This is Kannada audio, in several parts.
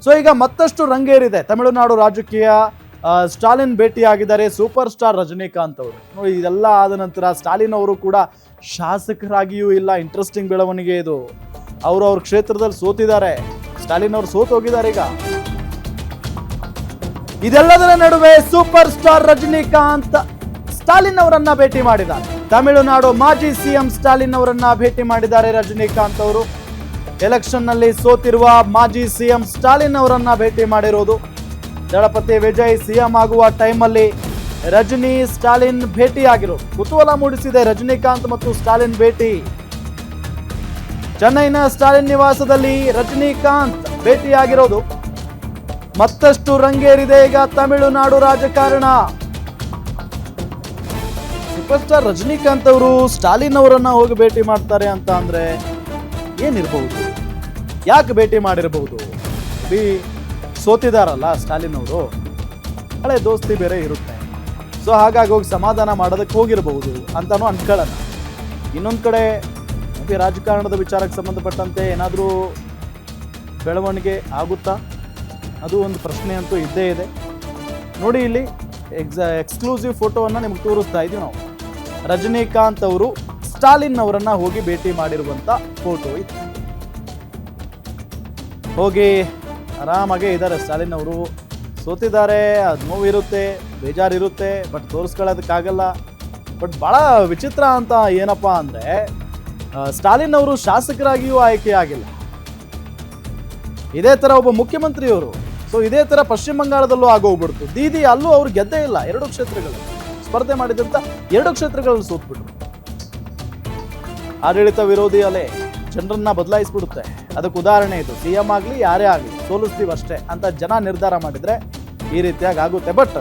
ಸೊ ಈಗ ಮತ್ತಷ್ಟು ರಂಗೇರಿದೆ ತಮಿಳುನಾಡು ರಾಜಕೀಯ. ಸ್ಟಾಲಿನ್ ಭೇಟಿಯಾಗಿದ್ದಾರೆ ಸೂಪರ್ ಸ್ಟಾರ್ ರಜನಿಕಾಂತ್ ಅವರು. ಇದೆಲ್ಲ ಆದ ನಂತರ ಸ್ಟಾಲಿನ್ ಅವರು ಕೂಡ ಶಾಸಕರಾಗಿಯೂ ಇಲ್ಲ. ಇಂಟ್ರೆಸ್ಟಿಂಗ್ ಬೆಳವಣಿಗೆ ಇದು. ಅವರು ಅವ್ರ ಕ್ಷೇತ್ರದಲ್ಲಿ ಸೋತಿದ್ದಾರೆ. ಸ್ಟಾಲಿನ್ ಅವರು ಸೋತು ಹೋಗಿದ್ದಾರೆ. ಈಗ ಇದೆಲ್ಲದರ ನಡುವೆ ಸೂಪರ್ ಸ್ಟಾರ್ ರಜನಿಕಾಂತ್ ಸ್ಟಾಲಿನ್ ಅವರನ್ನ ಭೇಟಿ ಮಾಡಿದ್ದಾರೆ. ತಮಿಳುನಾಡು ಮಾಜಿ ಸಿಎಂ ಸ್ಟಾಲಿನ್ ಅವರನ್ನ ಭೇಟಿ ಮಾಡಿದ್ದಾರೆ ರಜನಿಕಾಂತ್ ಅವರು. ಎಲೆಕ್ಷನ್ ನಲ್ಲಿ ಸೋತಿರುವ ಮಾಜಿ ಸಿಎಂ ಸ್ಟಾಲಿನ್ ಅವರನ್ನ ಭೇಟಿ ಮಾಡಿರೋದು. ದಳಪತಿ ವಿಜಯ್ ಸಿಎಂ ಆಗುವ ಟೈಮಲ್ಲಿ ರಜನಿ ಸ್ಟಾಲಿನ್ ಭೇಟಿಯಾಗಿರೋದು ಕುತೂಹಲ ಮೂಡಿಸಿದೆ. ರಜನಿಕಾಂತ್ ಮತ್ತು ಸ್ಟಾಲಿನ್ ಭೇಟಿ. ಚೆನ್ನೈನ ಸ್ಟಾಲಿನ್ ನಿವಾಸದಲ್ಲಿ ರಜನಿಕಾಂತ್ ಭೇಟಿಯಾಗಿರೋದು ಮತ್ತಷ್ಟು ರಂಗೇರಿದೆ ಈಗ ತಮಿಳುನಾಡು ರಾಜಕಾರಣ. ಸೂಪರ್ ಸ್ಟಾರ್ ರಜನಿಕಾಂತ್ ಅವರು ಸ್ಟಾಲಿನ್ ಅವರನ್ನ ಹೋಗಿ ಭೇಟಿ ಮಾಡ್ತಾರೆ ಅಂತ ಅಂದ್ರೆ ಏನಿರಬಹುದು? ಯಾಕೆ ಭೇಟಿ ಮಾಡಿರಬಹುದು? ಸೋತಿದಾರಲ್ಲ ಸ್ಟಾಲಿನ್ ಅವರು, ಹಳೆ ದೋಸ್ತಿ ಬೇರೆ ಇರುತ್ತೆ. ಸೊ ಹಾಗಾಗಿ ಹೋಗಿ ಸಮಾಧಾನ ಮಾಡೋದಕ್ಕೆ ಹೋಗಿರಬಹುದು ಅಂತಾನು ಅನ್ಕೊಳ್ಳೋಣ. ಇನ್ನೊಂದು ಕಡೆ ರಾಜಕಾರಣದ ವಿಚಾರಕ್ಕೆ ಸಂಬಂಧಪಟ್ಟಂತೆ ಏನಾದರೂ ಬೆಳವಣಿಗೆ ಆಗುತ್ತಾ? ಅದು ಒಂದು ಪ್ರಶ್ನೆ ಅಂತೂ ಇದ್ದೇ ಇದೆ. ನೋಡಿ, ಇಲ್ಲಿ ಎಕ್ಸ್ಕ್ಲೂಸಿವ್ ಫೋಟೋವನ್ನು ನಿಮ್ಗೆ ತೋರಿಸ್ತಾ ಇದ್ದೀವಿ ನಾವು. ರಜನಿಕಾಂತ್ ಅವರು ಸ್ಟಾಲಿನ್ ಅವರನ್ನ ಹೋಗಿ ಭೇಟಿ ಮಾಡಿರುವಂತ ಫೋಟೋ ಇದು. ಹೋಗಿ ಆರಾಮಾಗೆ ಇದ್ದಾರೆ ಸ್ಟಾಲಿನ್ ಅವರು. ಸೋತಿದ್ದಾರೆ, ಅದು ನೋವು ಇರುತ್ತೆ, ಬೇಜಾರಿರುತ್ತೆ, ಬಟ್ ತೋರಿಸ್ಕೊಳ್ಳೋದಕ್ಕಾಗಲ್ಲ. ಬಟ್ ಬಹಳ ವಿಚಿತ್ರ ಅಂತ ಏನಪ್ಪ ಅಂದ್ರೆ ಸ್ಟಾಲಿನ್ ಅವರು ಶಾಸಕರಾಗಿಯೂ ಆಯ್ಕೆ ಆಗಿಲ್ಲ. ಇದೇ ತರ ಒಬ್ಬ ಮುಖ್ಯಮಂತ್ರಿಯವರು. ಸೊ ಇದೇ ತರ ಪಶ್ಚಿಮ ಬಂಗಾಳದಲ್ಲೂ ಆಗೋಗ್ಬಿಡ್ತು. ದೀದಿ ಅಲ್ಲೂ ಅವ್ರು ಗೆದ್ದೇ ಇಲ್ಲ. 2 ಕ್ಷೇತ್ರಗಳು ಸ್ಪರ್ಧೆ ಮಾಡಿದಂತ 2 ಕ್ಷೇತ್ರಗಳಲ್ಲಿ ಸೋತ್ಬಿಟ್ರು. ಆಡಳಿತ ವಿರೋಧಿ ಅಲೆ ಜನರನ್ನ ಬದಲಾಯಿಸ್ಬಿಡುತ್ತೆ. ಅದಕ್ಕೆ ಉದಾಹರಣೆ ಇದು. ಸಿಎಂ ಆಗಲಿ ಯಾರೇ ಆಗಲಿ ಸೋಲಿಸ್ತೀವಿ ಅಷ್ಟೇ ಅಂತ ಜನ ನಿರ್ಧಾರ ಮಾಡಿದ್ರೆ ಈ ರೀತಿಯಾಗಿ ಆಗುತ್ತೆ. ಬಟ್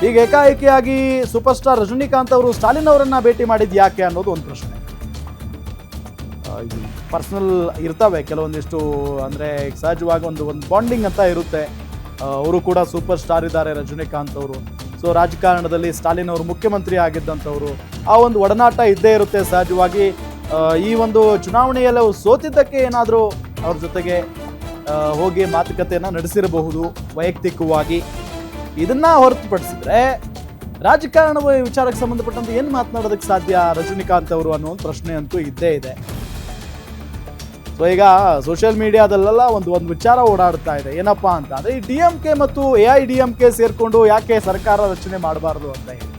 ಈಗ ಏಕಾಏಕಿಯಾಗಿ ಸೂಪರ್ ಸ್ಟಾರ್ ರಜನಿಕಾಂತ್ ಅವರು ಸ್ಟಾಲಿನ್ ಅವರನ್ನ ಭೇಟಿ ಮಾಡಿದ್ ಯಾಕೆ ಅನ್ನೋದು ಒಂದು ಪ್ರಶ್ನೆ. ಪರ್ಸನಲ್ ಇರ್ತವೆ ಕೆಲವೊಂದಿಷ್ಟು, ಅಂದರೆ ಸಹಜವಾಗಿ ಒಂದು ಬಾಂಡಿಂಗ್ ಅಂತ ಇರುತ್ತೆ. ಅವರು ಕೂಡ ಸೂಪರ್ ಸ್ಟಾರ್ ಇದ್ದಾರೆ ರಜನಿಕಾಂತ್ ಅವರು. ಸೊ ರಾಜಕಾರಣದಲ್ಲಿ ಸ್ಟಾಲಿನ್ ಅವರು ಮುಖ್ಯಮಂತ್ರಿ ಆಗಿದ್ದಂಥವ್ರು. ಆ ಒಂದು ಒಡನಾಟ ಇದ್ದೇ ಇರುತ್ತೆ ಸಹಜವಾಗಿ. ಈ ಒಂದು ಚುನಾವಣೆಯಲ್ಲಿ ಸೋತಿದ್ದಕ್ಕೆ ಏನಾದರೂ ಅವ್ರ ಜೊತೆಗೆ ಹೋಗಿ ಮಾತುಕತೆಯನ್ನು ನಡೆಸಿರಬಹುದು ವೈಯಕ್ತಿಕವಾಗಿ. ಇದನ್ನ ಹೊರತುಪಡಿಸಿದ್ರೆ ರಾಜಕಾರಣದ ವಿಚಾರಕ್ಕೆ ಸಂಬಂಧಪಟ್ಟಂತೆ ಏನು ಮಾತನಾಡೋದಕ್ಕೆ ಸಾಧ್ಯ ರಜನಿಕಾಂತ್ ಅವರು ಅನ್ನೋ ಒಂದು ಪ್ರಶ್ನೆ ಅಂತೂ ಇದ್ದೇ ಇದೆ. ಸೊ ಈಗ ಸೋಷಿಯಲ್ ಮೀಡಿಯಾದಲ್ಲೆಲ್ಲ ಒಂದು ವಿಚಾರ ಓಡಾಡ್ತಾ ಇದೆ. ಏನಪ್ಪಾ ಅಂತ ಅಂದ್ರೆ ಈ DMK ಮತ್ತು AIADMK ಸೇರ್ಕೊಂಡು ಯಾಕೆ ಸರ್ಕಾರ ರಚನೆ ಮಾಡಬಾರ್ದು ಅಂತ ಹೇಳಿ.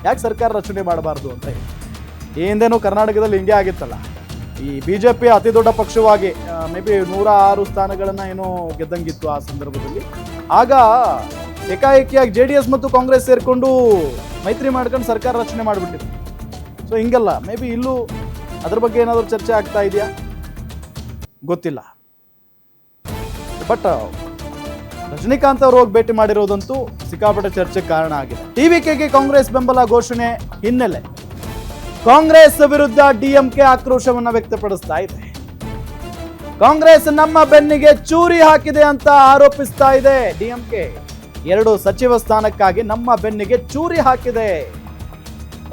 ಯಾಕೆ ಸರ್ಕಾರ ರಚನೆ ಮಾಡಬಾರ್ದು ಅಂತ ಹೇಳಿ. ಈ ಹಿಂದೆನೂ ಕರ್ನಾಟಕದಲ್ಲಿ ಹಿಂಗೆ ಆಗಿತ್ತಲ್ಲ. ಈ BJP ಅತಿ ದೊಡ್ಡ ಪಕ್ಷವಾಗಿ ಮೇ ಬಿ 106 ಸ್ಥಾನಗಳನ್ನ ಏನೋ ಗೆದ್ದಂಗಿತ್ತು ಆ ಸಂದರ್ಭದಲ್ಲಿ. ಆಗ ಏಕಾಏಕಿಯಾಗಿ JDS ಮತ್ತು ಕಾಂಗ್ರೆಸ್ ಸೇರ್ಕೊಂಡು ಮೈತ್ರಿ ಮಾಡ್ಕೊಂಡು ಸರ್ಕಾರ ರಚನೆ ಮಾಡಿಬಿಟ್ಟಿತ್ತು. ಸೊ ಹಿಂಗೆಲ್ಲ ಮೇ ಬಿ ಇಲ್ಲೂ ಅದ್ರ ಬಗ್ಗೆ ಏನಾದರೂ ಚರ್ಚೆ ಆಗ್ತಾ ಇದೆಯಾ ಗೊತ್ತಿಲ್ಲ. ಬಟ್ ರಜನಿಕಾಂತ್ ಅವರು ಹೋಗಿ ಭೇಟಿ ಮಾಡಿರೋದಂತೂ ಸಿಕ್ಕಾಪಟ್ಟೆ ಚರ್ಚೆಗೆ ಕಾರಣ ಆಗಿದೆ. TVKಗೆ ಕಾಂಗ್ರೆಸ್ ಬೆಂಬಲ ಘೋಷಣೆ ಹಿನ್ನೆಲೆ ಕಾಂಗ್ರೆಸ್ ವಿರುದ್ಧ DMK ಆಕ್ರೋಶವನ್ನ ವ್ಯಕ್ತಪಡಿಸ್ತಾ ಇದೆ. ಕಾಂಗ್ರೆಸ್ ನಮ್ಮ ಬೆನ್ನಿಗೆ ಚೂರಿ ಹಾಕಿದೆ ಅಂತ ಆರೋಪಿಸ್ತಾ ಇದೆ DMK. 2 ಸಚಿವ ಸ್ಥಾನಕ್ಕಾಗಿ ನಮ್ಮ ಬೆನ್ನಿಗೆ ಚೂರಿ ಹಾಕಿದೆ.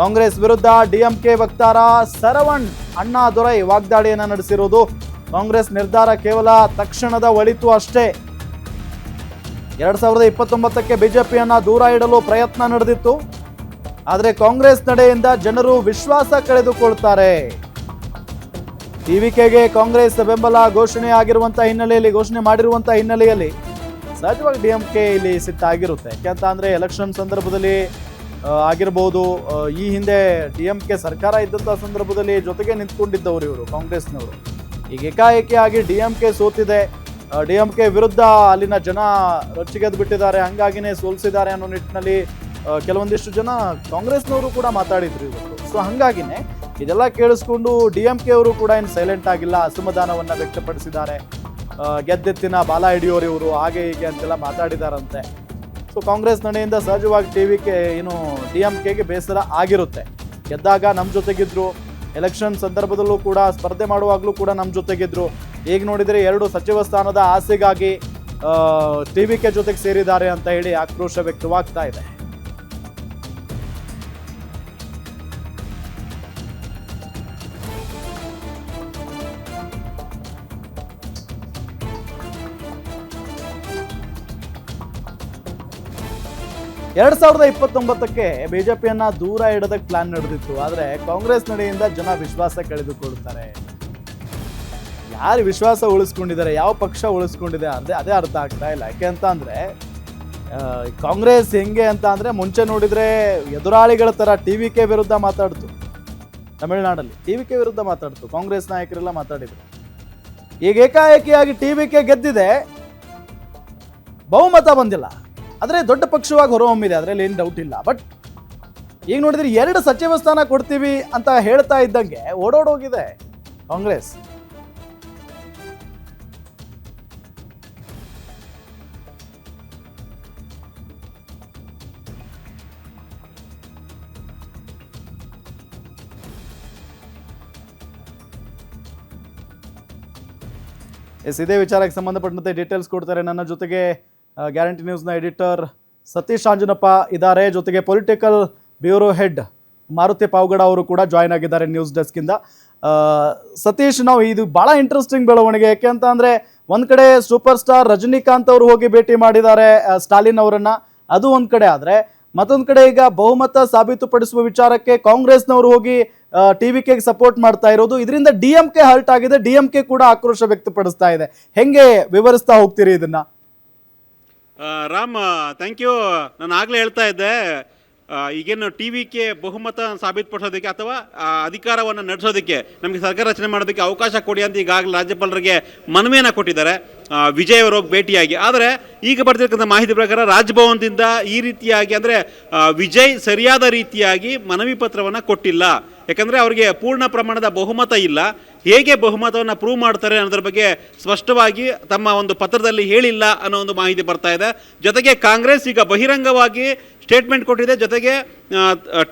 ಕಾಂಗ್ರೆಸ್ ವಿರುದ್ಧ DMK ವಕ್ತಾರ ಸರವಣ್ ಅಣ್ಣಾದೊರೈ ವಾಗ್ದಾಳಿಯನ್ನ ನಡೆಸಿರುವುದು. ಕಾಂಗ್ರೆಸ್ ನಿರ್ಧಾರ ಕೇವಲ ತಕ್ಷಣದ ಒಳಿತು ಅಷ್ಟೇ. 2029ಕ್ಕೆ ಬಿಜೆಪಿಯನ್ನ ದೂರ ಇಡಲು ಪ್ರಯತ್ನ ನಡೆದಿತ್ತು. ಆದರೆ ಕಾಂಗ್ರೆಸ್ ನಡೆಯಿಂದ ಜನರು ವಿಶ್ವಾಸ ಕಳೆದುಕೊಳ್ತಾರೆ. TVKಗೆ ಕಾಂಗ್ರೆಸ್ ಬೆಂಬಲ ಘೋಷಣೆ ಮಾಡಿರುವಂತಹ ಹಿನ್ನೆಲೆಯಲ್ಲಿ ಸಹಜವಾಗಿ DMK ಇಲ್ಲಿ ಸಿಟ್ಟಾಗಿರುತ್ತೆ. ಯಾಕೆಂತ ಅಂದ್ರೆ ಎಲೆಕ್ಷನ್ ಸಂದರ್ಭದಲ್ಲಿ ಆಗಿರಬಹುದು. ಈ ಹಿಂದೆ DMK ಸರ್ಕಾರ ಇದ್ದಂತಹ ಸಂದರ್ಭದಲ್ಲಿ ಜೊತೆಗೆ ನಿಂತ್ಕೊಂಡಿದ್ದವರು ಇವರು ಕಾಂಗ್ರೆಸ್ನವರು. ಈಗ ಏಕಾಏಕಿಯಾಗಿ DMK ಸೋತಿದೆ. DMK ವಿರುದ್ಧ ಅಲ್ಲಿನ ಜನ ರೊಚ್ಚಿಗೆದ್ದು ಬಿಟ್ಟಿದ್ದಾರೆ. ಹಂಗಾಗಿನೇ ಸೋಲಿಸಿದ್ದಾರೆ ಅನ್ನೋ ನಿಟ್ಟಿನಲ್ಲಿ ಕೆಲವೊಂದಿಷ್ಟು ಜನ ಕಾಂಗ್ರೆಸ್ನವರು ಕೂಡ ಮಾತಾಡಿದ್ರು ಇವತ್ತು. ಸೊ ಹಂಗಾಗಿನೇ ಇದೆಲ್ಲ ಕೇಳಿಸ್ಕೊಂಡು DMK ಅವರು ಕೂಡ ಏನು ಸೈಲೆಂಟ್ ಆಗಿಲ್ಲ, ಅಸಮಾಧಾನವನ್ನ ವ್ಯಕ್ತಪಡಿಸಿದ್ದಾರೆ. ಗೆದ್ದೆತ್ತಿನ ಬಾಲ ಹಿಡಿಯೋರು ಇವರು ಹಾಗೆ ಹೀಗೆ ಅಂತೆಲ್ಲ ಮಾತಾಡಿದಾರಂತೆ. ಸೊ ಕಾಂಗ್ರೆಸ್ ನಡೆಯಿಂದ ಸಹಜವಾಗಿ DMKಗೆ ಬೇಸರ ಆಗಿರುತ್ತೆ. ಗೆದ್ದಾಗ ನಮ್ಮ ಜೊತೆಗಿದ್ರು, ಎಲೆಕ್ಷನ್ ಸಂದರ್ಭದಲ್ಲೂ ಕೂಡ ಸ್ಪರ್ಧೆ ಮಾಡುವಾಗಲೂ ಕೂಡ ನಮ್ಮ ಜೊತೆಗಿದ್ರು. ಈಗ ನೋಡಿದರೆ 2 ಸಚಿವ ಸ್ಥಾನದ ಆಸೆಗಾಗಿ TVK ಜೊತೆಗೆ ಸೇರಿದ್ದಾರೆ ಅಂತ ಹೇಳಿ ಆಕ್ರೋಶ ವ್ಯಕ್ತವಾಗ್ತಾ ಇದೆ. 2029ಕ್ಕೆ ಬಿಜೆಪಿಯನ್ನ ದೂರ ಇಡೋದಕ್ಕೆ ಪ್ಲಾನ್ ನಡೆದಿತ್ತು. ಆದರೆ ಕಾಂಗ್ರೆಸ್ ನಡೆಯಿಂದ ಜನ ವಿಶ್ವಾಸ ಕಳೆದುಕೊಳ್ತಾರೆ. ಯಾರು ವಿಶ್ವಾಸ ಉಳಿಸ್ಕೊಂಡಿದ್ದಾರೆ, ಯಾವ ಪಕ್ಷ ಉಳಿಸ್ಕೊಂಡಿದೆ ಅದೇ ಅರ್ಥ ಆಗ್ತಾ ಇಲ್ಲ. ಯಾಕೆ ಅಂತ ಅಂದರೆ ಕಾಂಗ್ರೆಸ್ ಹೆಂಗೆ ಅಂತ ಅಂದರೆ ಮುಂಚೆ ನೋಡಿದರೆ ಎದುರಾಳಿಗಳ ಥರ TVK ವಿರುದ್ಧ ಮಾತಾಡ್ತು. ತಮಿಳುನಾಡಲ್ಲಿ TVK ವಿರುದ್ಧ ಮಾತಾಡ್ತು, ಕಾಂಗ್ರೆಸ್ ನಾಯಕರೆಲ್ಲ ಮಾತಾಡಿದ್ರು. ಈಗ ಏಕಾಏಕಿಯಾಗಿ TVK ಗೆದ್ದಿದೆ, ಬಹುಮತ ಬಂದಿಲ್ಲ, ಆದರೆ ದೊಡ್ಡ ಪಕ್ಷವಾಗಿ ಹೊರಹೊಮ್ಮಿದೆ, ಅದರಲ್ಲಿ ಏನು ಡೌಟ್ ಇಲ್ಲ. ಬಟ್ ಈಗ ನೋಡಿದ್ರೆ 2 ಸಚಿವ ಸ್ಥಾನ ಕೊಡ್ತೀವಿ ಅಂತ ಹೇಳ್ತಾ ಇದ್ದಂಗೆ ಓಡೋಡೋಗಿದೆ ಕಾಂಗ್ರೆಸ್. ಇದೇ ವಿಚಾರಕ್ಕೆ ಸಂಬಂಧಪಟ್ಟಂತೆ ಡೀಟೇಲ್ಸ್ ಕೊಡ್ತಾರೆ ನನ್ನ ಜೊತೆಗೆ ಗ್ಯಾರಂಟಿ ನ್ಯೂಸ್ನ ಎಡಿಟರ್ ಸತೀಶ್ ಆಂಜನಪ್ಪ ಇದ್ದಾರೆ, ಜೊತೆಗೆ political bureau head Maruti Pavagada ಅವರು ಕೂಡ ಜಾಯ್ನ್ ಆಗಿದ್ದಾರೆ ನ್ಯೂಸ್ ಡೆಸ್ಕಿಂದ. ಸತೀಶ್, ನಾವು ಇದು ಭಾಳ ಇಂಟ್ರೆಸ್ಟಿಂಗ್ ಬೆಳವಣಿಗೆ. ಯಾಕೆ ಅಂತ ಅಂದರೆ ಒಂದು ಕಡೆ ಸೂಪರ್ ಸ್ಟಾರ್ ರಜನಿಕಾಂತ್ ಅವರು ಹೋಗಿ ಭೇಟಿ ಮಾಡಿದ್ದಾರೆ ಸ್ಟಾಲಿನ್ ಅವರನ್ನು, ಅದು ಒಂದು ಕಡೆ. ಆದರೆ ಮತ್ತೊಂದು ಕಡೆ ಈಗ ಬಹುಮತ ಸಾಬೀತುಪಡಿಸುವ ವಿಚಾರಕ್ಕೆ ಕಾಂಗ್ರೆಸ್ನವರು ಹೋಗಿ TVKಗೆ ಸಪೋರ್ಟ್ ಮಾಡ್ತಾ ಇರೋದು, ಇದರಿಂದ DMK ಹರ್ಟ್ ಆಗಿದೆ. DMK ಕೂಡ ಆಕ್ರೋಶ ವ್ಯಕ್ತಪಡಿಸ್ತಾ ಇದೆ. ಹೆಂಗೆ ವಿವರಿಸ್ತಾ ಹೋಗ್ತೀರಿ ಇದನ್ನ? Ram, thank you. ನಾನು ಆಗಲೇ ಹೇಳ್ತಾ ಇದ್ದೆ, ಈಗೇನು TVK ಬಹುಮತ ಸಾಬೀತುಪಡಿಸೋದಕ್ಕೆ ಅಥವಾ ಅಧಿಕಾರವನ್ನು ನಡೆಸೋದಕ್ಕೆ, ನಮಗೆ ಸರ್ಕಾರ ರಚನೆ ಮಾಡೋದಕ್ಕೆ ಅವಕಾಶ ಕೊಡಿ ಅಂತ ಈಗಾಗಲೇ ರಾಜ್ಯಪಾಲರಿಗೆ ಮನವಿಯನ್ನು ಕೊಟ್ಟಿದ್ದಾರೆ ವಿಜಯ್ ಅವರು ಭೇಟಿಯಾಗಿ. ಆದರೆ ಈಗ ಬರ್ತಿರ್ತಕ್ಕಂಥ ಮಾಹಿತಿ ಪ್ರಕಾರ ರಾಜಭವನದಿಂದ ಈ ರೀತಿಯಾಗಿ ಅಂದರೆ ವಿಜಯ್ ಸರಿಯಾದ ರೀತಿಯಾಗಿ ಮನವಿ ಪತ್ರವನ್ನು ಕೊಟ್ಟಿಲ್ಲ. ಯಾಕಂದರೆ ಅವರಿಗೆ ಪೂರ್ಣ ಪ್ರಮಾಣದ ಬಹುಮತ ಇಲ್ಲ. ಹೇಗೆ ಬಹುಮತವನ್ನು ಪ್ರೂವ್ ಮಾಡ್ತಾರೆ ಅನ್ನೋದ್ರ ಬಗ್ಗೆ ಸ್ಪಷ್ಟವಾಗಿ ತಮ್ಮ ಒಂದು ಪತ್ರದಲ್ಲಿ ಹೇಳಿಲ್ಲ ಅನ್ನೋ ಒಂದು ಮಾಹಿತಿ ಬರ್ತಾ ಇದೆ. ಜೊತೆಗೆ ಕಾಂಗ್ರೆಸ್ ಈಗ ಬಹಿರಂಗವಾಗಿ ಸ್ಟೇಟ್ಮೆಂಟ್ ಕೊಟ್ಟಿದೆ, ಜೊತೆಗೆ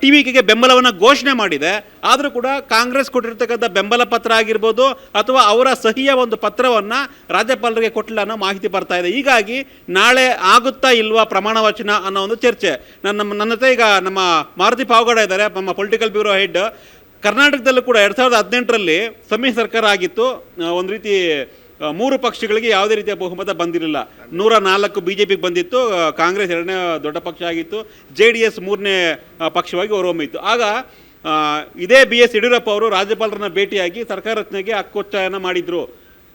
TVKಗೆ ಬೆಂಬಲವನ್ನು ಘೋಷಣೆ ಮಾಡಿದೆ. ಆದರೂ ಕೂಡ ಕಾಂಗ್ರೆಸ್ ಕೊಟ್ಟಿರ್ತಕ್ಕಂಥ ಬೆಂಬಲ ಪತ್ರ ಆಗಿರ್ಬೋದು ಅಥವಾ ಅವರ ಸಹಿಯ ಒಂದು ಪತ್ರವನ್ನು ರಾಜ್ಯಪಾಲರಿಗೆ ಕೊಟ್ಟಿಲ್ಲ ಅನ್ನೋ ಮಾಹಿತಿ ಬರ್ತಾ ಇದೆ. ಹೀಗಾಗಿ ನಾಳೆ ಆಗುತ್ತಾ ಇಲ್ವಾ ಪ್ರಮಾಣ ವಚನ ಅನ್ನೋ ಒಂದು ಚರ್ಚೆ. ನನ್ನ ಜೊತೆ ಈಗ ನಮ್ಮ ಮಾರುತಿ ಪಾವಗಡ ಇದ್ದಾರೆ, ನಮ್ಮ ಪೊಲಿಟಿಕಲ್ ಬ್ಯೂರೋ ಹೆಡ್. ಕರ್ನಾಟಕದಲ್ಲೂ ಕೂಡ 2018ರಲ್ಲಿ ಸಮ್ಮಿಶ್ರ ಸರ್ಕಾರ ಆಗಿತ್ತು. ಒಂದು ರೀತಿ 3 ಪಕ್ಷಗಳಿಗೆ ಯಾವುದೇ ರೀತಿಯ ಬಹುಮತ ಬಂದಿರಲಿಲ್ಲ. 104 BJPಗೆ ಬಂದಿತ್ತು, ಕಾಂಗ್ರೆಸ್ 2ನೇ ದೊಡ್ಡ ಪಕ್ಷ ಆಗಿತ್ತು, JDS 3ನೇ ಪಕ್ಷವಾಗಿ ಹೊರಹೊಮ್ಮಿತ್ತು. ಆಗ ಇದೇ BS ಯಡಿಯೂರಪ್ಪ ಅವರು ರಾಜ್ಯಪಾಲರನ್ನ ಭೇಟಿಯಾಗಿ ಸರ್ಕಾರ ರಚನೆಗೆ ಹಕ್ಕೊತ್ತಾಯನ ಮಾಡಿದ್ರು.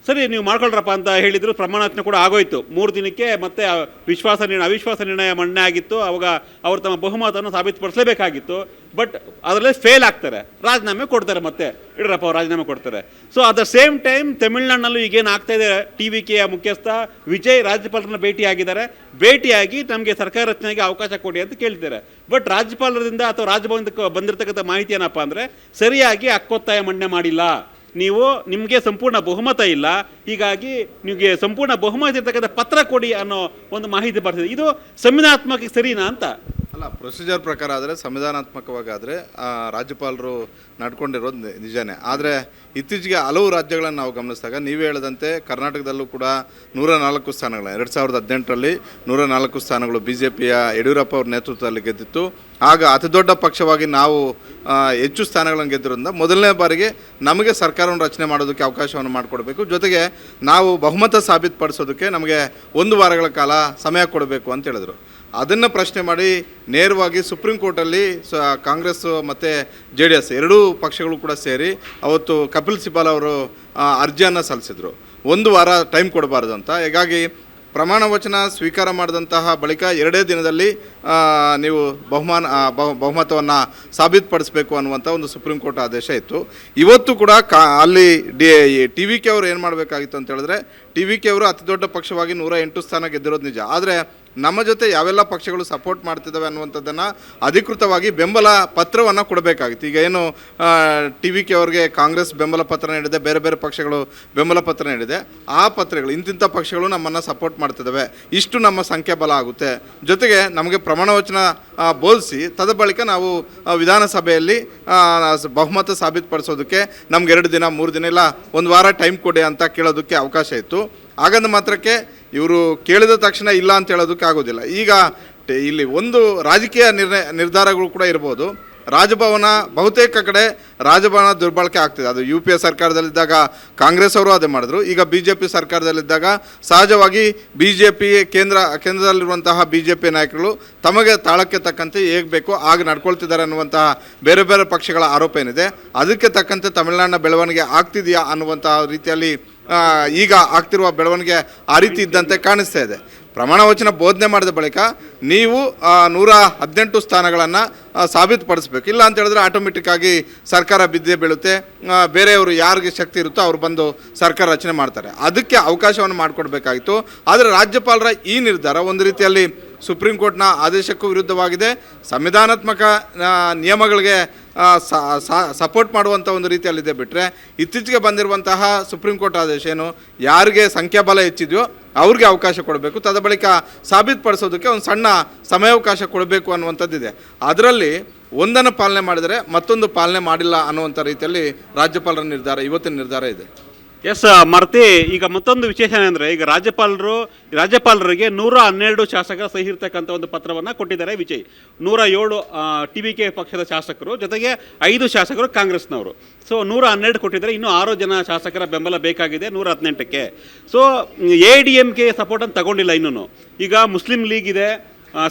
ಸರಿ, ನೀವು ಮಾಡ್ಕೊಳ್ರಪ್ಪ ಅಂತ ಹೇಳಿದ್ರು. ಪ್ರಮಾಣ ವಚನ ಕೂಡ ಆಗೋಯ್ತು 3 ದಿನಕ್ಕೆ. ಮತ್ತೆ ಅವಿಶ್ವಾಸ ನಿರ್ಣಯ ಮಂಡನೆ ಆಗಿತ್ತು. ಅವಾಗ ಅವರು ತಮ್ಮ ಬಹುಮತವನ್ನು ಸಾಬೀತುಪಡಿಸಲೇಬೇಕಾಗಿತ್ತು. ಬಟ್ ಅದರಲ್ಲೇ ಫೇಲ್ ಆಗ್ತಾರೆ, ರಾಜೀನಾಮೆ ಕೊಡ್ತಾರೆ. ಮತ್ತೆ ಯಡಿಯೂರಪ್ಪ ಅವರು ರಾಜೀನಾಮೆ ಕೊಡ್ತಾರೆ. So at the same time ತಮಿಳುನಾಡಿನಲ್ಲೂ ಈಗೇನು ಆಗ್ತಾ ಇದೆ, TVKಯ ಮುಖ್ಯಸ್ಥ ವಿಜಯ್ ರಾಜ್ಯಪಾಲರನ್ನ ಭೇಟಿಯಾಗಿದ್ದಾರೆ. ಭೇಟಿಯಾಗಿ ನಮಗೆ ಸರ್ಕಾರ ರಚನೆಗೆ ಅವಕಾಶ ಕೊಡಿ ಅಂತ ಕೇಳ್ತಿದ್ದಾರೆ. ಬಟ್ ರಾಜ್ಯಪಾಲರಿಂದ ಅಥವಾ ರಾಜಭವನಕ್ಕೆ ಬಂದಿರತಕ್ಕಂಥ ಮಾಹಿತಿ ಏನಪ್ಪ ಅಂದರೆ ಸರಿಯಾಗಿ ಹಕ್ಕೊತ್ತಾಯ ಮಂಡನೆ ಮಾಡಿಲ್ಲ, ನಿಮಗೆ ಸಂಪೂರ್ಣ ಬಹುಮತ ಇಲ್ಲ, ಹೀಗಾಗಿ ನಿಮಗೆ ಸಂಪೂರ್ಣ ಬಹುಮತ ಇರ್ತಕ್ಕಂಥ ಪತ್ರ ಕೊಡಿ ಅನ್ನೋ ಒಂದು ಮಾಹಿತಿ ಬರ್ತಿದೆ. ಇದು ಸಂವಿಧಾನಾತ್ಮಕ ಸರಿನಾ ಅಂತ? ಅಲ್ಲ, ಪ್ರೊಸೀಜರ್ ಪ್ರಕಾರ ಆದರೆ ಸಂವಿಧಾನಾತ್ಮಕವಾಗಿ ಆದರೆ ರಾಜ್ಯಪಾಲರು ನಡ್ಕೊಂಡಿರೋದು ನಿಜನೇ. ಆದರೆ ಇತ್ತೀಚೆಗೆ ಹಲವು ರಾಜ್ಯಗಳನ್ನು ನಾವು ಗಮನಿಸಿದಾಗ ನೀವು ಹೇಳಿದಂತೆ ಕರ್ನಾಟಕದಲ್ಲೂ ಕೂಡ 104 ಸ್ಥಾನಗಳು 2018ರಲ್ಲಿ 104 ಸ್ಥಾನಗಳು BJPಯ ಯಡಿಯೂರಪ್ಪ ಅವ್ರ ನೇತೃತ್ವದಲ್ಲಿ ಗೆದ್ದಿತ್ತು. ಆಗ ಅತಿ ದೊಡ್ಡ ಪಕ್ಷವಾಗಿ ನಾವು ಹೆಚ್ಚು ಸ್ಥಾನಗಳನ್ನು ಗೆದ್ದಿರೋದ್ರಿಂದ ಮೊದಲನೇ ಬಾರಿಗೆ ನಮಗೆ ಸರ್ಕಾರವನ್ನು ರಚನೆ ಮಾಡೋದಕ್ಕೆ ಅವಕಾಶವನ್ನು ಮಾಡಿಕೊಡ್ಬೇಕು, ಜೊತೆಗೆ ನಾವು ಬಹುಮತ ಸಾಬೀತುಪಡಿಸೋದಕ್ಕೆ ನಮಗೆ 1 ವಾರಗಳ ಕಾಲ ಸಮಯ ಕೊಡಬೇಕು ಅಂತ ಹೇಳಿದರು. ಅದನ್ನು ಪ್ರಶ್ನೆ ಮಾಡಿ ನೇರವಾಗಿ ಸುಪ್ರೀಂ ಕೋರ್ಟಲ್ಲಿ ಕಾಂಗ್ರೆಸ್ ಮತ್ತು JDS 2 ಪಕ್ಷಗಳು ಕೂಡ ಸೇರಿ ಅವತ್ತು ಕಪಿಲ್ ಸಿಬಲ್ ಅವರು ಅರ್ಜಿಯನ್ನು ಸಲ್ಲಿಸಿದರು, 1 ವಾರ ಟೈಮ್ ಕೊಡಬಾರ್ದು ಅಂತ. ಹೀಗಾಗಿ ಪ್ರಮಾಣ ವಚನ ಸ್ವೀಕಾರ ಮಾಡಿದಂತಹ ಬಳಿಕ 2 ದಿನದಲ್ಲಿ ನೀವು ಬಹುಮತವನ್ನು ಸಾಬೀತುಪಡಿಸಬೇಕು ಅನ್ನುವಂಥ ಒಂದು ಸುಪ್ರೀಂ ಕೋರ್ಟ್ ಆದೇಶ ಇತ್ತು. ಇವತ್ತು ಕೂಡ ಅಲ್ಲಿ TVK ಅವರು ಏನು ಮಾಡಬೇಕಾಗಿತ್ತು ಅಂತ ಹೇಳಿದ್ರೆ, TVK ಅವರು ಅತಿ ದೊಡ್ಡ ಪಕ್ಷವಾಗಿ 108 ಸ್ಥಾನ ಗೆದ್ದಿರೋದು ನಿಜ. ಆದರೆ ನಮ್ಮ ಜೊತೆ ಯಾವೆಲ್ಲ ಪಕ್ಷಗಳು ಸಪೋರ್ಟ್ ಮಾಡ್ತಿದ್ದಾವೆ ಅನ್ನುವಂಥದ್ದನ್ನು ಅಧಿಕೃತವಾಗಿ ಬೆಂಬಲ ಪತ್ರವನ್ನು ಕೊಡಬೇಕಾಗಿತ್ತು. ಈಗ ಏನು TVK ಅವ್ರಿಗೆ ಕಾಂಗ್ರೆಸ್ ಬೆಂಬಲ ಪತ್ರ ನೀಡಿದೆ, ಬೇರೆ ಬೇರೆ ಪಕ್ಷಗಳು ಬೆಂಬಲ ಪತ್ರ ನೀಡಿದೆ, ಆ ಪತ್ರಗಳು ಇಂತಿಂಥ ಪಕ್ಷಗಳು ನಮ್ಮನ್ನು ಸಪೋರ್ಟ್ ಮಾಡ್ತಿದ್ದಾವೆ, ಇಷ್ಟು ನಮ್ಮ ಸಂಖ್ಯಾಬಲ ಆಗುತ್ತೆ, ಜೊತೆಗೆ ನಮಗೆ ಪ್ರಮಾಣ ವಚನ ಬೋಧಿಸಿ ತದಬಳಿಕ ನಾವು ವಿಧಾನಸಭೆಯಲ್ಲಿ ಬಹುಮತ ಸಾಬೀತುಪಡಿಸೋದಕ್ಕೆ ನಮ್ಗೆ 2 ದಿನ 3 ದಿನ ಇಲ್ಲ 1 ವಾರ ಟೈಮ್ ಕೊಡಿ ಅಂತ ಕೇಳೋದಕ್ಕೆ ಅವಕಾಶ ಇತ್ತು. ಹಾಗಂದ ಮಾತ್ರಕ್ಕೆ ಇವರು ಕೇಳಿದ ತಕ್ಷಣ ಇಲ್ಲ ಅಂತ ಹೇಳೋದಕ್ಕೆ ಆಗೋದಿಲ್ಲ. ಈಗ ಇಲ್ಲಿ ಒಂದು ರಾಜಕೀಯ ನಿರ್ಧಾರಗಳು ಕೂಡ ಇರ್ಬೋದು. ರಾಜಭವನ ಬಹುತೇಕ ಕಡೆ ರಾಜಭವನ ದುರ್ಬಳಕೆ ಆಗ್ತಿದೆ. ಅದು UPA ಸರ್ಕಾರದಲ್ಲಿದ್ದಾಗ ಕಾಂಗ್ರೆಸ್ ಅವರು ಅದೇ ಮಾಡಿದ್ರು. ಈಗ BJP ಸರ್ಕಾರದಲ್ಲಿದ್ದಾಗ ಸಹಜವಾಗಿ ಕೇಂದ್ರದಲ್ಲಿರುವಂತಹ BJP ನಾಯಕರು ತಮಗೆ ತಾಳಕ್ಕೆ ತಕ್ಕಂತೆ ಹೇಗೆ ಬೇಕೋ ಆಗ ನಡ್ಕೊಳ್ತಿದ್ದಾರೆ ಅನ್ನುವಂತಹ ಬೇರೆ ಬೇರೆ ಪಕ್ಷಗಳ ಆರೋಪ ಏನಿದೆ, ಅದಕ್ಕೆ ತಕ್ಕಂತೆ ತಮಿಳುನಾಡಿನ ಬೆಳವಣಿಗೆ ಆಗ್ತಿದೆಯಾ ಅನ್ನುವಂತಹ ರೀತಿಯಲ್ಲಿ ಈಗ ಆಗ್ತಿರುವ ಬೆಳವಣಿಗೆ ಆ ರೀತಿ ಇದ್ದಂತೆ ಕಾಣಿಸ್ತಾ ಇದೆ. ಪ್ರಮಾಣ ವಚನ ಬೋಧನೆ ಮಾಡಿದ ಬಳಿಕ ನೀವು 118 ಸ್ಥಾನಗಳನ್ನು ಸಾಬೀತುಪಡಿಸಬೇಕು. ಇಲ್ಲ ಅಂತ ಹೇಳಿದ್ರೆ ಆಟೋಮೆಟಿಕ್ ಆಗಿ ಸರ್ಕಾರ ಬಿದ್ದೇ ಬೀಳುತ್ತೆ. ಬೇರೆಯವರು ಯಾರಿಗೆ ಶಕ್ತಿ ಇರುತ್ತೋ ಅವ್ರು ಬಂದು ಸರ್ಕಾರ ರಚನೆ ಮಾಡ್ತಾರೆ. ಅದಕ್ಕೆ ಅವಕಾಶವನ್ನು ಮಾಡಿಕೊಡ್ಬೇಕಾಗಿತ್ತು. ಆದರೆ ರಾಜ್ಯಪಾಲರ ಈ ನಿರ್ಧಾರ ಒಂದು ರೀತಿಯಲ್ಲಿ ಸುಪ್ರೀಂ ಕೋರ್ಟ್ನ ಆದೇಶಕ್ಕೂ ವಿರುದ್ಧವಾಗಿದೆ. ಸಂವಿಧಾನಾತ್ಮಕ ನಿಯಮಗಳಿಗೆ ಸಪೋರ್ಟ್ ಮಾಡುವಂಥ ಒಂದು ರೀತಿಯಲ್ಲಿದೆ. ಬಿಟ್ಟರೆ ಇತ್ತೀಚೆಗೆ ಬಂದಿರುವಂತಹ ಸುಪ್ರೀಂ ಕೋರ್ಟ್ ಆದೇಶ ಏನು, ಯಾರಿಗೆ ಸಂಖ್ಯಾಬಲ ಹೆಚ್ಚಿದೆಯೋ ಅವ್ರಿಗೆ ಅವಕಾಶ ಕೊಡಬೇಕು, ತದ ಬಳಿಕ ಸಾಬೀತುಪಡಿಸೋದಕ್ಕೆ ಒಂದು ಸಣ್ಣ ಸಮಯಾವಕಾಶ ಕೊಡಬೇಕು ಅನ್ನುವಂಥದ್ದಿದೆ. ಅದರಲ್ಲಿ ಒಂದನ್ನು ಪಾಲನೆ ಮಾಡಿದರೆ ಮತ್ತೊಂದು ಪಾಲನೆ ಮಾಡಿಲ್ಲ ಅನ್ನುವಂಥ ರೀತಿಯಲ್ಲಿ ರಾಜ್ಯಪಾಲರ ನಿರ್ಧಾರ, ಇವತ್ತಿನ ನಿರ್ಧಾರ ಇದೆ. ಎಸ್ ಮಾರುತಿ, ಈಗ ಮತ್ತೊಂದು ವಿಶೇಷ ಏನಂದರೆ, ಈಗ ರಾಜ್ಯಪಾಲರಿಗೆ 112 ಶಾಸಕರ ಸಹಿ ಇರ್ತಕ್ಕಂಥ ಒಂದು ಪತ್ರವನ್ನು ಕೊಟ್ಟಿದ್ದಾರೆ ವಿಜಯ್. 107 TVK ಪಕ್ಷದ ಶಾಸಕರು, ಜೊತೆಗೆ 5 ಶಾಸಕರು ಕಾಂಗ್ರೆಸ್ನವರು. ಸೊ 112 ಕೊಟ್ಟಿದ್ದಾರೆ. ಇನ್ನೂ 6 ಜನ ಶಾಸಕರ ಬೆಂಬಲ ಬೇಕಾಗಿದೆ 118ಕ್ಕೆ. ಸೊ ADMK ಸಪೋರ್ಟನ್ನು ತಗೊಂಡಿಲ್ಲ ಇನ್ನೂ. ಈಗ ಮುಸ್ಲಿಂ ಲೀಗ್ ಇದೆ,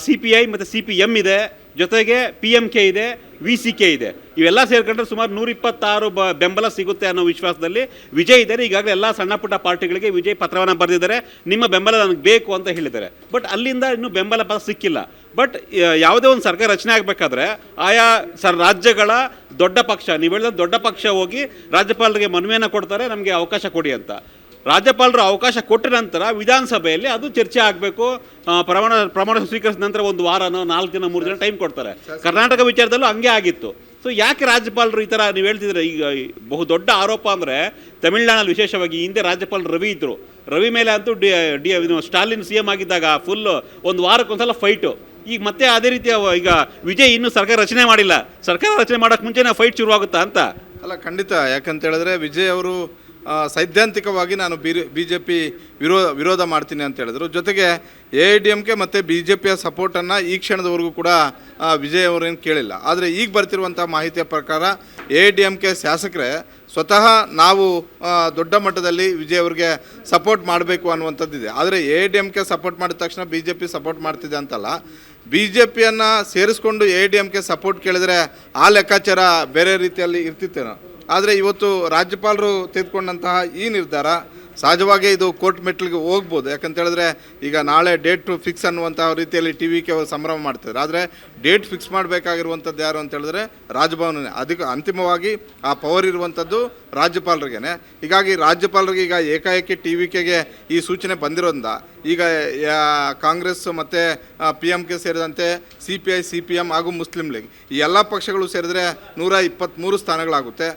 CPI ಮತ್ತು CPM ಇದೆ, ಜೊತೆಗೆ PMK ಇದೆ, VCK ಇದೆ. ಇವೆಲ್ಲ ಸೇರ್ಕೊಂಡ್ರೆ ಸುಮಾರು 126 ಬೆಂಬಲ ಸಿಗುತ್ತೆ ಅನ್ನೋ ವಿಶ್ವಾಸದಲ್ಲಿ ವಿಜಯ್ ಇದ್ದಾರೆ. ಈಗಾಗಲೇ ಎಲ್ಲ ಸಣ್ಣ ಪುಟ್ಟ ಪಾರ್ಟಿಗಳಿಗೆ ವಿಜಯ್ ಪತ್ರವನ್ನು ಬರೆದಿದ್ದಾರೆ, ನಿಮ್ಮ ಬೆಂಬಲ ನನಗೆ ಬೇಕು ಅಂತ ಹೇಳಿದ್ದಾರೆ. ಬಟ್ ಅಲ್ಲಿಂದ ಇನ್ನೂ ಬೆಂಬಲ ಪತ್ರ ಸಿಕ್ಕಿಲ್ಲ. ಬಟ್ ಯಾವುದೇ ಒಂದು ಸರ್ಕಾರ ರಚನೆ ಆಗಬೇಕಾದ್ರೆ ಆಯಾ ರಾಜ್ಯಗಳ ದೊಡ್ಡ ಪಕ್ಷ, ನೀವು ಹೇಳಿದ ದೊಡ್ಡ ಪಕ್ಷ ಹೋಗಿ ರಾಜ್ಯಪಾಲರಿಗೆ ಮನವಿಯನ್ನು ಕೊಡ್ತಾರೆ, ನಮಗೆ ಅವಕಾಶ ಕೊಡಿ ಅಂತ. ರಾಜ್ಯಪಾಲರು ಅವಕಾಶ ಕೊಟ್ಟ ನಂತರ ವಿಧಾನಸಭೆಯಲ್ಲಿ ಅದು ಚರ್ಚೆ ಆಗಬೇಕು. ಪ್ರಮಾಣ ಸ್ವೀಕರಿಸಿದ ನಂತರ 1 ವಾರನೋ 4 ದಿನ 3 ದಿನ ಟೈಮ್ ಕೊಡ್ತಾರೆ. ಕರ್ನಾಟಕ ವಿಚಾರದಲ್ಲೂ ಹಂಗೆ ಆಗಿತ್ತು. ಸೊ ಯಾಕೆ ರಾಜ್ಯಪಾಲರು ಈ ಥರ ನೀವು ಹೇಳ್ತಿದ್ರೆ? ಈಗ ಬಹು ದೊಡ್ಡ ಆರೋಪ ಅಂದರೆ ತಮಿಳುನಾಡಲ್ಲಿ ವಿಶೇಷವಾಗಿ ಹಿಂದೆ ರಾಜ್ಯಪಾಲರು ರವಿ ಇದ್ದರು. ರವಿ ಮೇಲೆ ಅಂತೂ ಸ್ಟಾಲಿನ್ CM ಆಗಿದ್ದಾಗ ಫುಲ್ಲು 1 ವಾರಕ್ಕೊಂದ್ಸಲ ಫೈಟು. ಈಗ ಮತ್ತೆ ಅದೇ ರೀತಿ ಈಗ ವಿಜಯ್ ಇನ್ನೂ ಸರ್ಕಾರ ರಚನೆ ಮಾಡಿಲ್ಲ, ಸರ್ಕಾರ ರಚನೆ ಮಾಡೋಕ್ಕೆ ಮುಂಚೆನೇ ಫೈಟ್ ಶುರುವಾಗುತ್ತಾ ಅಂತ? ಅಲ್ಲ, ಖಂಡಿತ. ಯಾಕಂತ ಹೇಳಿದ್ರೆ ವಿಜಯ್ ಅವರು ಸೈದ್ಧಾಂತಿಕವಾಗಿ ನಾನು BJP ವಿರೋಧ ಮಾಡ್ತೀನಿ ಅಂತ ಹೇಳಿದ್ರು. ಜೊತೆಗೆ AIDMK ಮತ್ತು BJPಯ ಸಪೋರ್ಟನ್ನು ಈ ಕ್ಷಣದವರೆಗೂ ಕೂಡ ವಿಜಯ್ ಅವರೇನು ಕೇಳಿಲ್ಲ. ಆದರೆ ಈಗ ಬರ್ತಿರುವಂಥ ಮಾಹಿತಿಯ ಪ್ರಕಾರ AIDMK ಶಾಸಕರೇ ಸ್ವತಃ ನಾವು ದೊಡ್ಡ ಮಟ್ಟದಲ್ಲಿ ವಿಜಯ್ ಅವ್ರಿಗೆ ಸಪೋರ್ಟ್ ಮಾಡಬೇಕು ಅನ್ನುವಂಥದ್ದಿದೆ. ಆದರೆ AIDMK ಸಪೋರ್ಟ್ ಮಾಡಿದ ತಕ್ಷಣ BJP ಸಪೋರ್ಟ್ ಮಾಡ್ತಿದೆ ಅಂತಲ್ಲ, BJPಯನ್ನು ಸೇರಿಸ್ಕೊಂಡು AIDMK ಸಪೋರ್ಟ್ ಕೇಳಿದರೆ ಆ ಲೆಕ್ಕಾಚಾರ ಬೇರೆ ರೀತಿಯಲ್ಲಿ ಇರ್ತಿತ್ತೇನೋ. ಆದರೆ ಇವತ್ತು ರಾಜ್ಯಪಾಲರು ತೆಗೆದುಕೊಂಡಂತಹ ಈ ನಿರ್ಧಾರ ಸಹಜವಾಗಿ ಇದು ಕೋರ್ಟ್ ಮೆಟ್ಲಿಗೆ ಹೋಗ್ಬೋದು. ಯಾಕಂತ ಹೇಳಿದ್ರೆ ಈಗ ನಾಳೆ ಡೇಟ್ ಫಿಕ್ಸ್ ಅನ್ನುವಂಥ ರೀತಿಯಲ್ಲಿ TVK ಅವರು ಸಂಭ್ರಮ ಮಾಡ್ತಿದ್ದಾರೆ. ಆದರೆ ಡೇಟ್ ಫಿಕ್ಸ್ ಮಾಡಬೇಕಾಗಿರುವಂಥದ್ದು ಯಾರು ಅಂತ ಹೇಳಿದ್ರೆ ರಾಜಭವನನೇ. ಅದಕ್ಕೆ ಅಂತಿಮವಾಗಿ ಆ ಪವರ್ ಇರುವಂಥದ್ದು ರಾಜ್ಯಪಾಲರಿಗೇ. ಹೀಗಾಗಿ ರಾಜ್ಯಪಾಲರಿಗೆ ಈಗ ಏಕಾಏಕಿ TVKಗೆ ಈ ಸೂಚನೆ ಬಂದಿರೋದ್ರಿಂದ ಈಗ ಕಾಂಗ್ರೆಸ್ ಮತ್ತು PMK ಸೇರಿದಂತೆ CPI, CPM ಹಾಗೂ ಮುಸ್ಲಿಂ ಲೀಗ್ ಈ ಎಲ್ಲ ಪಕ್ಷಗಳು ಸೇರಿದ್ರೆ 123 ಸ್ಥಾನಗಳಾಗುತ್ತೆ.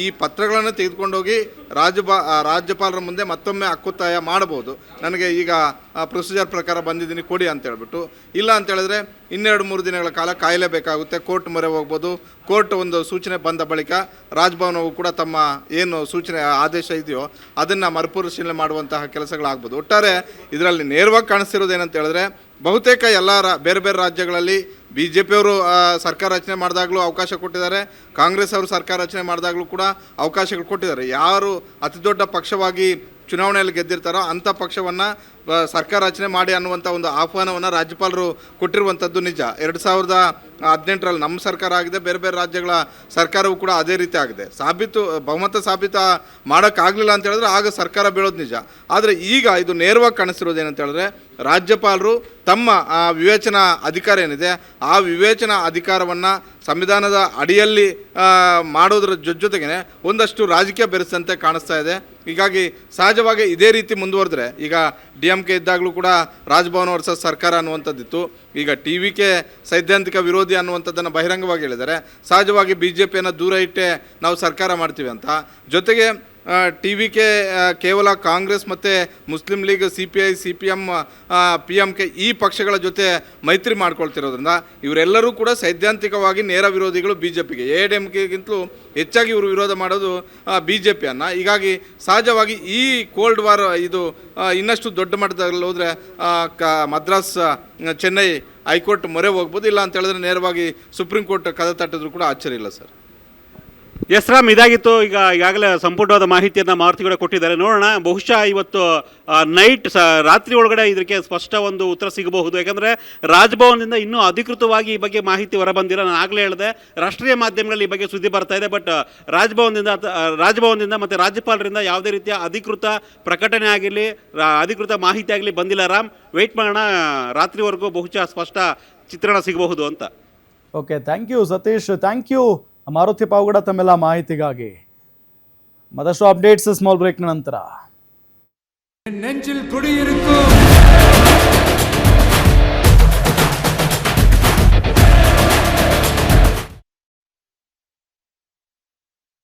ಈ ಪತ್ರಗಳನ್ನು ತೆಗೆದುಕೊಂಡೋಗಿ ರಾಜ್ಯಪಾಲರ ಮುಂದೆ ಮತ್ತೊಮ್ಮೆ ಹಕ್ಕುತ್ತಾಯ ಮಾಡಬಹುದು. ನನಗೆ ಈಗ ಪ್ರೊಸೀಜರ್ ಪ್ರಕಾರ ಬಂದಿದ್ದೀನಿ ಕೊಡಿ ಅಂತ ಹೇಳ್ಬಿಟ್ಟು. ಇಲ್ಲ ಅಂತ ಹೇಳಿದ್ರೆ 2-3 ದಿನಗಳ ಕಾಲ ಕಾಯಲೇಬೇಕಾಗುತ್ತೆ, ಕೋರ್ಟ್ ಮೊರೆ ಹೋಗ್ಬೋದು. ಕೋರ್ಟ್ ಒಂದು ಸೂಚನೆ ಬಂದ ಬಳಿಕ ರಾಜಭವನವು ಕೂಡ ತಮ್ಮ ಏನು ಸೂಚನೆ ಆದೇಶ ಇದೆಯೋ ಅದನ್ನು ಮರುಪರಿಶೀಲನೆ ಮಾಡುವಂತಹ ಕೆಲಸಗಳಾಗ್ಬೋದು. ಒಟ್ಟಾರೆ ಇದರಲ್ಲಿ ನೇರವಾಗಿ ಕಾಣಿಸ್ತಿರೋದು ಏನಂತ ಹೇಳಿದ್ರೆ, ಬಹುತೇಕ ಎಲ್ಲ ಬೇರೆ ಬೇರೆ ರಾಜ್ಯಗಳಲ್ಲಿ BJP ಅವರು ಸರ್ಕಾರ ರಚನೆ ಮಾಡಿದಾಗಲೂ ಅವಕಾಶ ಕೊಟ್ಟಿದ್ದಾರೆ, ಕಾಂಗ್ರೆಸ್ ಅವರು ಸರ್ಕಾರ ರಚನೆ ಮಾಡಿದಾಗಲೂ ಕೂಡ ಅವಕಾಶಗಳು ಕೊಟ್ಟಿದ್ದಾರೆ. ಯಾರು ಅತಿ ದೊಡ್ಡ ಪಕ್ಷವಾಗಿ ಚುನಾವಣೆಯಲ್ಲಿ ಗೆದ್ದಿರ್ತಾರೋ ಅಂಥ ಪಕ್ಷವನ್ನು ಸರ್ಕಾರ ರಚನೆ ಮಾಡಿ ಅನ್ನುವಂಥ ಒಂದು ಆಹ್ವಾನವನ್ನು ರಾಜ್ಯಪಾಲರು ಕೊಟ್ಟಿರುವಂಥದ್ದು ನಿಜ. 2018ರಲ್ಲಿ ನಮ್ಮ ಸರ್ಕಾರ ಆಗಿದೆ, ಬೇರೆ ಬೇರೆ ರಾಜ್ಯಗಳ ಸರ್ಕಾರವೂ ಕೂಡ ಅದೇ ರೀತಿ ಆಗಿದೆ. ಬಹುಮತ ಸಾಬೀತು ಮಾಡೋಕ್ಕಾಗಲಿಲ್ಲ ಅಂತ ಹೇಳಿದ್ರೆ ಆಗ ಸರ್ಕಾರ ಬೀಳೋದು ನಿಜ. ಆದರೆ ಈಗ ಇದು ನೇರವಾಗಿ ಕಾಣಿಸ್ತಿರೋದು ಏನಂತ ಹೇಳಿದ್ರೆ, ರಾಜ್ಯಪಾಲರು ತಮ್ಮ ವಿವೇಚನಾ ಅಧಿಕಾರ ಏನಿದೆ ಆ ವಿವೇಚನಾ ಅಧಿಕಾರವನ್ನು ಸಂವಿಧಾನದ ಅಡಿಯಲ್ಲಿ ಮಾಡೋದ್ರ ಜೊತೆಗೆ ಒಂದಷ್ಟು ರಾಜಕೀಯ ಬೆರೆಸಂತೆ ಕಾಣಿಸ್ತಾ ಇದೆ. ಹೀಗಾಗಿ ಸಹಜವಾಗಿ ಇದೇ ರೀತಿ ಮುಂದುವರೆದ್ರೆ, ಈಗ DMK ಇದ್ದಾಗಲೂ ಕೂಡ ರಾಜಭವನ ವರ್ಸಸ್ ಸರ್ಕಾರ ಅನ್ನುವಂಥದ್ದಿತ್ತು. ಈಗ TVK ಸೈದ್ಧಾಂತಿಕ ವಿರೋಧಿ ಅನ್ನುವಂಥದ್ದನ್ನು ಬಹಿರಂಗವಾಗಿ ಹೇಳಿದ್ದಾರೆ. ಸಹಜವಾಗಿ BJPಯನ್ನು ದೂರ ಇಟ್ಟೆ ನಾವು ಸರ್ಕಾರ ಮಾಡ್ತೀವಿ ಅಂತ. ಜೊತೆಗೆ ಟಿ ವಿ ಕೆ ಕೇವಲ ಕಾಂಗ್ರೆಸ್ ಮತ್ತು Muslim league CPI CPM PMK ಈ ಪಕ್ಷಗಳ ಜೊತೆ ಮೈತ್ರಿ ಮಾಡ್ಕೊಳ್ತಿರೋದ್ರಿಂದ ಇವರೆಲ್ಲರೂ ಕೂಡ ಸೈದ್ಧಾಂತಿಕವಾಗಿ ನೇರ ವಿರೋಧಿಗಳು BJPಗೆ. AIADMKಗಿಂತಲೂ ಹೆಚ್ಚಾಗಿ ಇವರು ವಿರೋಧ ಮಾಡೋದು BJPಯನ್ನು. ಹೀಗಾಗಿ ಸಹಜವಾಗಿ ಈ ಕೋಲ್ಡ್ ವಾರ್ ಇದು ಇನ್ನಷ್ಟು ದೊಡ್ಡ ಮಟ್ಟದಲ್ಲಿ ಹೋದರೆ ಮದ್ರಾಸ್ ಚೆನ್ನೈ ಹೈಕೋರ್ಟ್ ಮೊರೆ ಹೋಗ್ಬೋದು, ಇಲ್ಲ ಅಂತ ಹೇಳಿದ್ರೆ ನೇರವಾಗಿ ಸುಪ್ರೀಂ ಕೋರ್ಟ್ ಕದ ತಟ್ಟಿದ್ರು ಕೂಡ ಆಶ್ಚರ್ಯ ಇಲ್ಲ ಸರ್. ಎಸ್ ರಾಮ್, ಇದಾಗಿತ್ತು. ಈಗಾಗಲೇ ಸಂಪೂರ್ಣವಾದ ಮಾಹಿತಿಯನ್ನು ಮಾರುತಿ ಕೂಡ ಕೊಟ್ಟಿದ್ದಾರೆ. ನೋಡೋಣ, ಬಹುಶಃ ಇವತ್ತು ರಾತ್ರಿ ಒಳಗಡೆ ಇದಕ್ಕೆ ಸ್ಪಷ್ಟ ಒಂದು ಉತ್ತರ ಸಿಗಬಹುದು. ಯಾಕಂದರೆ ರಾಜಭವನದಿಂದ ಇನ್ನೂ ಅಧಿಕೃತವಾಗಿ ಈ ಬಗ್ಗೆ ಮಾಹಿತಿ ಹೊರಬಂದಿಲ್ಲ. ನಾನು ಆಗಲೇ ಹೇಳಿದೆ, ರಾಷ್ಟ್ರೀಯ ಮಾಧ್ಯಮಗಳಲ್ಲಿ ಈ ಬಗ್ಗೆ ಸುದ್ದಿ ಬರ್ತಾ ಇದೆ. ಬಟ್ ರಾಜಭವನದಿಂದ ಮತ್ತು ರಾಜ್ಯಪಾಲರಿಂದ ಯಾವುದೇ ರೀತಿಯ ಅಧಿಕೃತ ಪ್ರಕಟಣೆ ಆಗಿರಲಿ, ಅಧಿಕೃತ ಮಾಹಿತಿ ಆಗಲಿ ಬಂದಿಲ್ಲ. ರಾಮ್, ವೆಯ್ಟ್ ಮಾಡೋಣ, ರಾತ್ರಿವರೆಗೂ ಬಹುಶಃ ಸ್ಪಷ್ಟ ಚಿತ್ರಣ ಸಿಗಬಹುದು ಅಂತ. Okay, thank you Satish, thank you Maruti Pavagada ತಮ್ಮೆಲ್ಲ ಮಾಹಿತಿಗಾಗಿ. ಮತ್ತಷ್ಟು ಅಪ್ಡೇಟ್ಸ್ ಸ್ಮಾಲ್ ಬ್ರೇಕ್ನ ನಂತರ. நெஞ்சில் குடியிருக்கும்